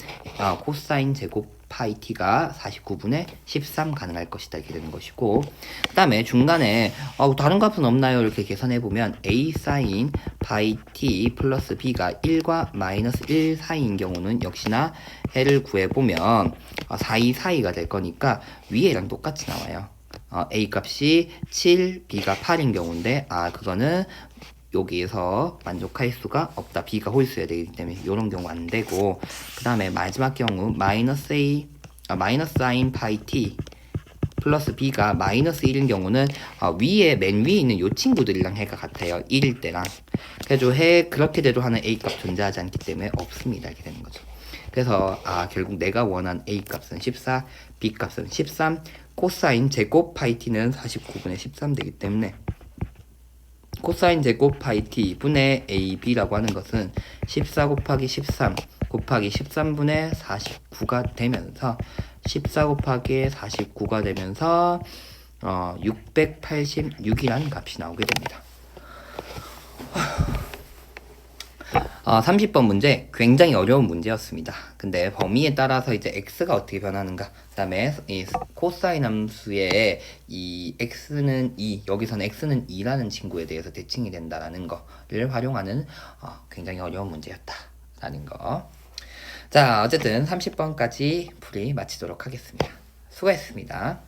코사인 제곱 파이 t가 49분의 13 가능할 것이다 이렇게 되는 것이고 그 다음에 중간에 다른 값은 없나요? 이렇게 계산해보면 a 사인 파이 t 플러스 b가 1과 마이너스 1 사이인 경우는 역시나 해를 구해보면 4, 사이가 될 거니까 위에랑 똑같이 나와요. a 값이 7, b가 8인 경우인데 그거는 여기에서 만족할 수가 없다. b가 홀수여야 되기 때문에 이런 경우 안 되고 그 다음에 마지막 경우 마이너스 사인 파이 t 플러스 b가 마이너스 1인 경우는 맨 위에 있는 요 친구들이랑 해가 같아요. 1일 때랑. 그래서 그렇게 돼도 하는 a 값 존재하지 않기 때문에 없습니다. 이렇게 되는 거죠. 그래서 결국 내가 원한 a 값은 14, b 값은 13, 코사인 제곱 파이 t는 49분의 13 되기 때문에 코사인 제곱 파이 t 분의 ab라고 하는 것은 14 곱하기 13 곱하기 13분의 49가 되면서 14 곱하기 49가 되면서 686이라는 값이 나오게 됩니다. 30번 문제 굉장히 어려운 문제였습니다. 근데 범위에 따라서 이제 x가 어떻게 변하는가, 그 다음에 이 코사인 함수의 이 x는 2, 여기서는 x는 2라는 친구에 대해서 대칭이 된다라는 거를 활용하는 굉장히 어려운 문제였다라는 거. 자, 어쨌든 30번까지 풀이 마치도록 하겠습니다. 수고했습니다.